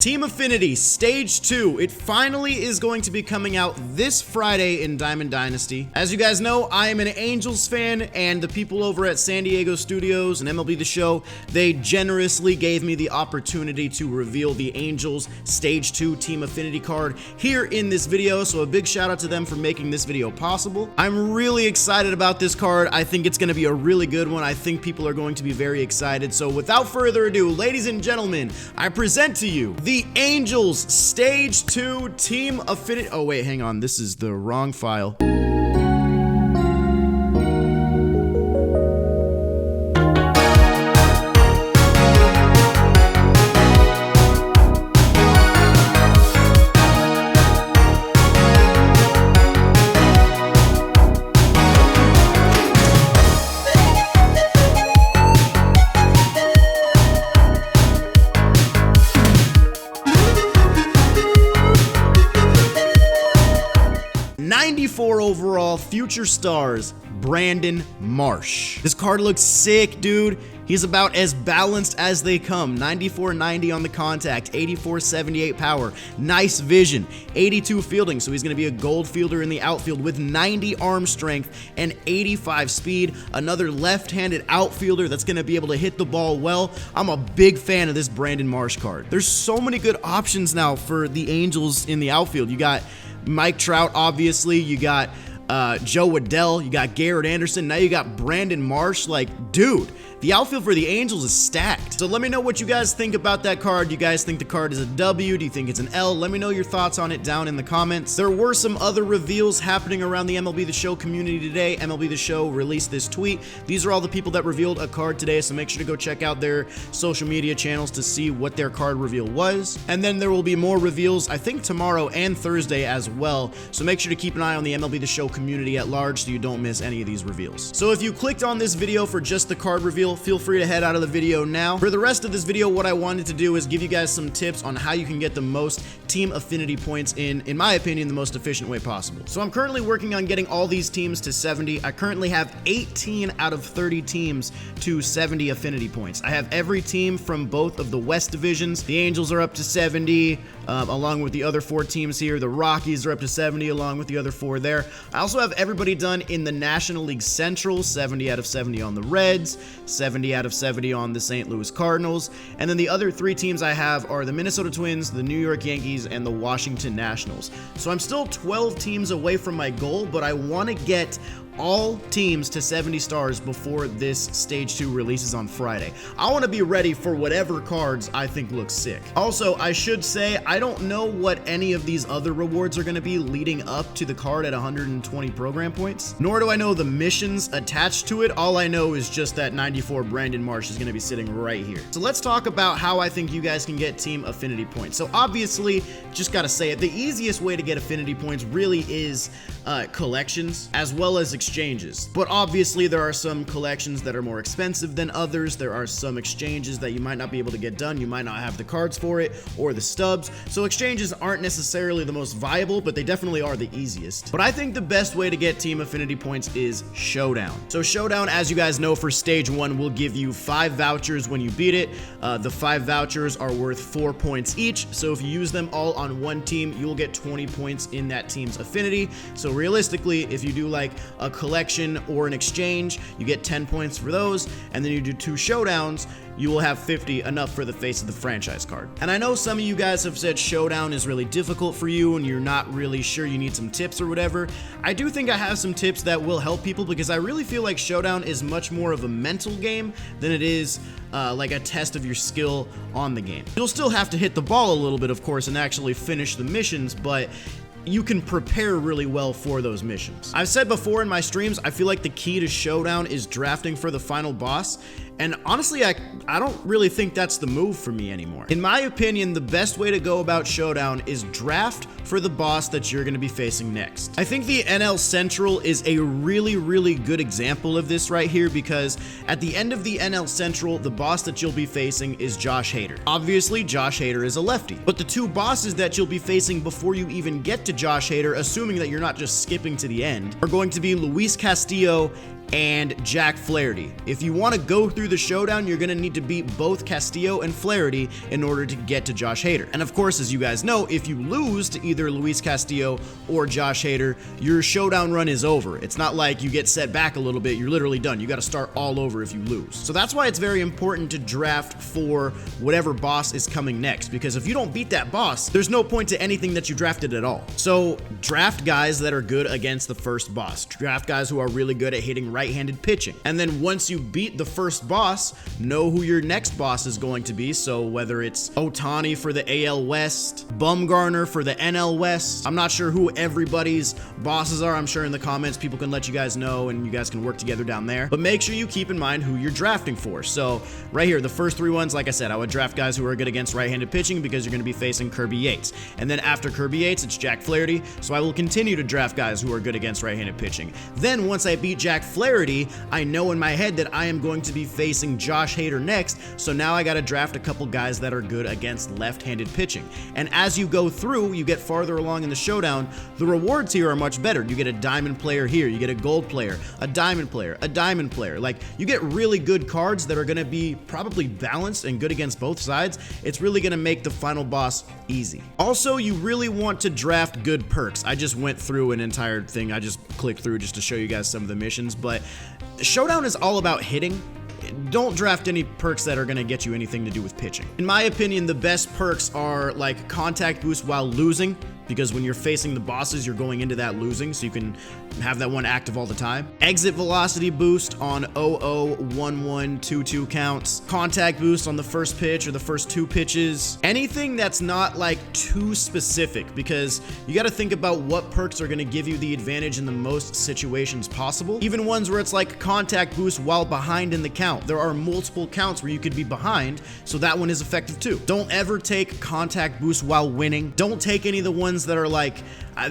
Team Affinity Stage 2, it finally is going to be coming out this Friday in Diamond Dynasty. As you guys know, I am an Angels fan, and the people over at San Diego Studios and MLB The Show, they generously gave me the opportunity to reveal the Angels Stage 2 Team Affinity card here in this video, so a big shout out to them for making this video possible. I'm really excited about this card. I think it's going to be a really good one. I think people are going to be very excited. So without further ado, ladies and gentlemen, I present to you the Angels Stage 2 Team Affinity. Oh wait, hang on. This is the wrong file. '94 overall, future stars, Brandon Marsh. This card looks sick, dude. He's about as balanced as they come. 94-90 on the contact, 84-78 power, nice vision, 82 fielding, so he's going to be a gold fielder in the outfield with 90 arm strength and 85 speed. Another left-handed outfielder that's going to be able to hit the ball well. I'm a big fan of this Brandon Marsh card. There's so many good options now for the Angels in the outfield. You got Mike Trout, obviously. You got Joe Waddell. You got Garrett Anderson. Now you got Brandon Marsh. Like, dude, the outfield for the Angels is stacked. So let me know what you guys think about that card. Do you guys think the card is a W? Do you think it's an L? Let me know your thoughts on it down in the comments. There were some other reveals happening around the MLB The Show community today. MLB The Show released this tweet. These are all the people that revealed a card today, so make sure to go check out their social media channels to see what their card reveal was. And then there will be more reveals, I think tomorrow and Thursday as well. So make sure to keep an eye on the MLB The Show community at large so you don't miss any of these reveals. So if you clicked on this video for just the card reveal, feel free to head out of the video now. For the rest of this video, what I wanted to do is give you guys some tips on how you can get the most team affinity points in my opinion, the most efficient way possible. So I'm currently working on getting all these teams to 70. I currently have 18 out of 30 teams to 70 affinity points. I have every team from both of the West divisions. The Angels are up to 70, along with the other 4 teams here. The Rockies are up to 70, along with the other 4 there. I also have everybody done in the National League Central, 70 out of 70 on the Reds, 70 out of 70 on the St. Louis Cardinals, and then the other 3 teams I have are the Minnesota Twins, the New York Yankees, and the Washington Nationals. So I'm still 12 teams away from my goal, but I want to get all teams to 70 stars before this Stage 2 releases on Friday. I want to be ready for whatever cards I think look sick. Also, I should say, I don't know what any of these other rewards are going to be leading up to the card at 120 program points, nor do I know the missions attached to it. All I know is just that 94 Brandon Marsh is going to be sitting right here. So let's talk about how I think you guys can get team affinity points. So obviously, just got to say it, the easiest way to get affinity points really is collections as well as exchanges. But obviously there are some collections that are more expensive than others. There are some exchanges that you might not be able to get done. You might not have the cards for it or the stubs. So exchanges aren't necessarily the most viable, but they definitely are the easiest. But I think the best way to get team affinity points is Showdown. So Showdown, as you guys know, for Stage 1 will give you 5 vouchers when you beat it. The 5 vouchers are worth 4 points each. So if you use them all on one team, you will get 20 points in that team's affinity. So realistically, if you do like a collection or an exchange, you get 10 points for those, and then you do 2 showdowns, you will have 50, enough for the face of the franchise card. And I know some of you guys have said Showdown is really difficult for you and you're not really sure, you need some tips or whatever. I do think I have some tips that will help people, because I really feel like Showdown is much more of a mental game than it is like a test of your skill on the game. You'll still have to hit the ball a little bit, of course, and actually finish the missions, but you can prepare really well for those missions. I've said before in my streams, I feel like the key to Showdown is drafting for the final boss, and honestly, I don't really think that's the move for me anymore. In my opinion, the best way to go about Showdown is draft for the boss that you're going to be facing next. I think the NL Central is a really, really good example of this right here, because at the end of the NL Central, the boss that you'll be facing is Josh Hader. Obviously, Josh Hader is a lefty, but the 2 bosses that you'll be facing before you even get to Josh Hader, assuming that you're not just skipping to the end, are going to be Luis Castillo and Jack Flaherty. If you want to go through the showdown, you're going to need to beat both Castillo and Flaherty in order to get to Josh Hader. And of course, as you guys know, if you lose to either Luis Castillo or Josh Hader, your showdown run is over. It's not like you get set back a little bit, you're literally done. You got to start all over if you lose. So that's why it's very important to draft for whatever boss is coming next, because if you don't beat that boss, there's no point to anything that you drafted at all. So draft guys that are good against the first boss. Draft guys who are really good at hitting right-handed pitching. And then once you beat the first boss, know who your next boss is going to be. So whether it's Ohtani for the AL West, Bumgarner for the NL West, I'm not sure who everybody's bosses are. I'm sure in the comments people can let you guys know and you guys can work together down there. But make sure you keep in mind who you're drafting for. So right here, the first three ones, like I said, I would draft guys who are good against right-handed pitching because you're going to be facing Kirby Yates. And then after Kirby Yates, it's Jack Flaherty. So I will continue to draft guys who are good against right-handed pitching. Then once I beat Jack Flaherty, I know in my head that I am going to be facing Josh Hader next, so now I got to draft a couple guys that are good against left-handed pitching. And as you go through, you get farther along in the showdown, the rewards here are much better. You get a diamond player here, you get a gold player, a diamond player, a diamond player. Like, you get really good cards that are going to be probably balanced and good against both sides. It's really going to make the final boss easy. Also, you really want to draft good perks. I just went through an entire thing. I just clicked through just to show you guys some of the missions, but Showdown is all about hitting. Don't draft any perks that are going to get you anything to do with pitching. In my opinion, the best perks are like contact boost while losing, because when you're facing the bosses, you're going into that losing, so you can have that one active all the time. Exit velocity boost on 00, 11, 22 counts. Contact boost on the first pitch or the first two pitches. Anything that's not like too specific, because you got to think about what perks are going to give you the advantage in the most situations possible. Even ones where it's like contact boost while behind in the count. There are multiple counts where you could be behind, so that one is effective too. Don't ever take contact boost while winning. Don't take any of the ones that are like,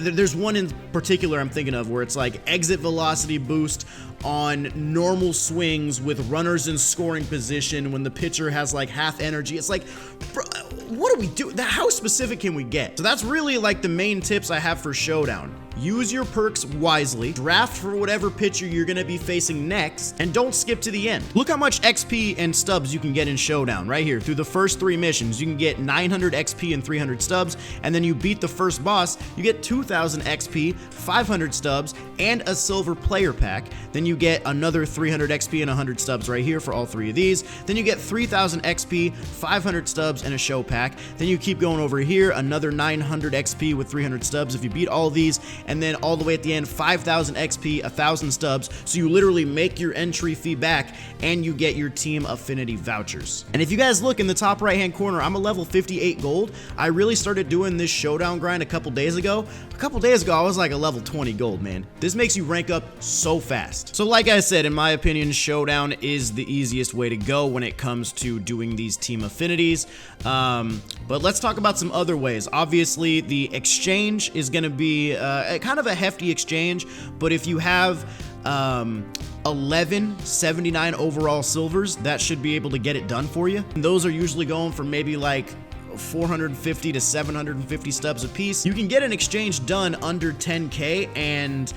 there's one in particular I'm thinking of where it's like exit velocity boost on normal swings with runners in scoring position when the pitcher has like half energy. It's like, bro, what do we do? How specific can we get? So that's really like the main tips I have for Showdown. Use your perks wisely, draft for whatever pitcher you're going to be facing next, and don't skip to the end. Look how much XP and stubs you can get in Showdown right here. Through the first three missions, you can get 900 XP and 300 stubs, and then you beat the first boss, you get 2,000 XP, 500 stubs, and a silver player pack. Then you get another 300 XP and 100 stubs right here for all three of these. Then you get 3,000 XP, 500 stubs, and a show pack. Then you keep going over here, another 900 XP with 300 stubs if you beat all of these, and then all the way at the end, 5,000 XP, 1,000 stubs. So you literally make your entry fee back and you get your Team Affinity vouchers. And if you guys look in the top right hand corner, I'm a level 58 gold. I really started doing this Showdown grind a couple days ago. A couple days ago, I was like a level 20 gold, man. This makes you rank up so fast. So like I said, in my opinion, Showdown is the easiest way to go when it comes to doing these Team Affinities. But let's talk about some other ways. Obviously, the exchange is going to be kind of a hefty exchange, but if you have 1179 overall silvers, that should be able to get it done for you. And those are usually going for maybe like 450 to 750 stubs a piece. You can get an exchange done under 10k, and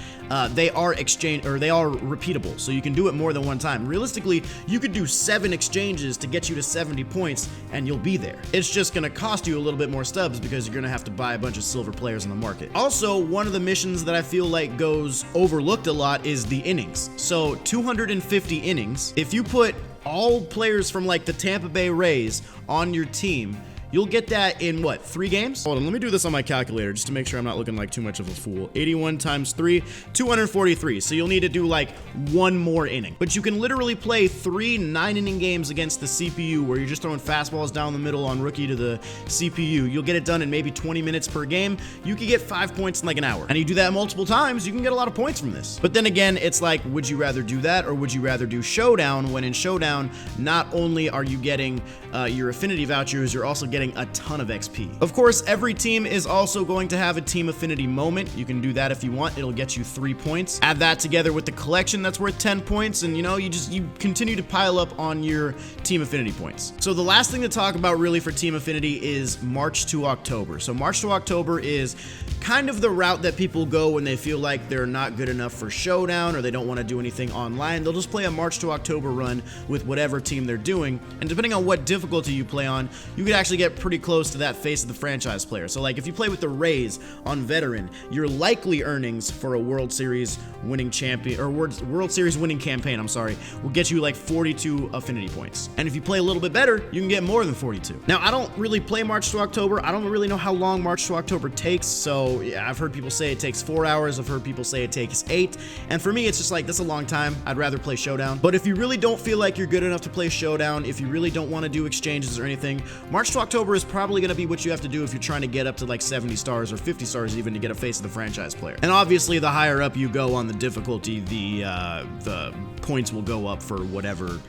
they are repeatable, so you can do it more than one time. Realistically, you could do 7 exchanges to get you to 70 points and you'll be there. It's just going to cost you a little bit more stubs because you're going to have to buy a bunch of silver players in the market. Also, one of the missions that I feel like goes overlooked a lot is the innings. So 250 innings, if you put all players from like the Tampa Bay Rays on your team, you'll get that in what, 3 games? Hold on, let me do this on my calculator just to make sure I'm not looking like too much of a fool. 81 times 3, 243. So you'll need to do like 1 more inning. But you can literally play 3 9-inning games against the CPU where you're just throwing fastballs down the middle on rookie to the CPU. You'll get it done in maybe 20 minutes per game. You could get 5 points in like an hour. And you do that multiple times, you can get a lot of points from this. But then again, it's like, would you rather do that or would you rather do Showdown, when in Showdown, not only are you getting your affinity vouchers, you're also getting getting a ton of XP. Of course, every team is also going to have a team affinity moment. You can do that if you want. It'll get you 3 points. Add that together with the collection that's worth 10 points, and you continue to pile up on your team affinity points. So the last thing to talk about really for team affinity is March to October. So March to October is kind of the route that people go when they feel like they're not good enough for Showdown or they don't want to do anything online. They'll just play a March to October run with whatever team they're doing, and depending on what difficulty you play on, you could actually get pretty close to that face of the franchise player. So like if you play with the Rays on veteran, your likely earnings for a World Series winning champion or World Series winning campaign, will get you like 42 affinity points. And if you play a little bit better, you can get more than 42. Now, I don't really play March to October. I don't really know how long March to October takes. So yeah, I've heard people say it takes 4 hours. I've heard people say it takes 8. And for me, it's just like, that's a long time. I'd rather play Showdown. But if you really don't feel like you're good enough to play Showdown, if you really don't want to do exchanges or anything, March to October is probably going to be what you have to do if you're trying to get up to like 70 stars or 50 stars even to get a face of the franchise player. And obviously, the higher up you go on the difficulty, the points will go up for whatever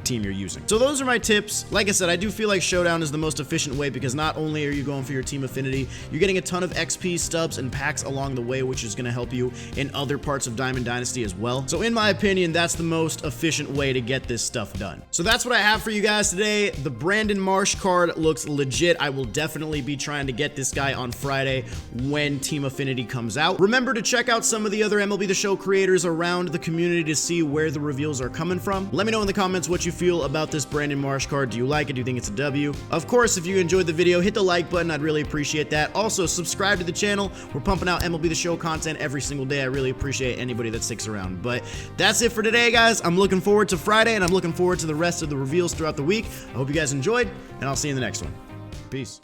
team you're using. So those are my tips. Like I said, I do feel like Showdown is the most efficient way because not only are you going for your team affinity, you're getting a ton of XP, stubs, and packs along the way, which is going to help you in other parts of Diamond Dynasty as well. So in my opinion, that's the most efficient way to get this stuff done. So that's what I have for you guys today. The Brandon Marsh card looks legit. I will definitely be trying to get this guy on Friday when team affinity comes out. Remember to check out some of the other MLB The Show creators around the community to see where the reveals are coming from. Let me know in the comments what you feel about this Brandon Marsh card. Do you like it? Do you think it's a W? Of course, if you enjoyed the video, hit the like button. I'd really appreciate that. Also, subscribe to the channel. We're pumping out MLB The Show content every single day. I really appreciate anybody that sticks around. But that's it for today, guys. I'm looking forward to Friday, and I'm looking forward to the rest of the reveals throughout the week. I hope you guys enjoyed, and I'll see you in the next one. Peace.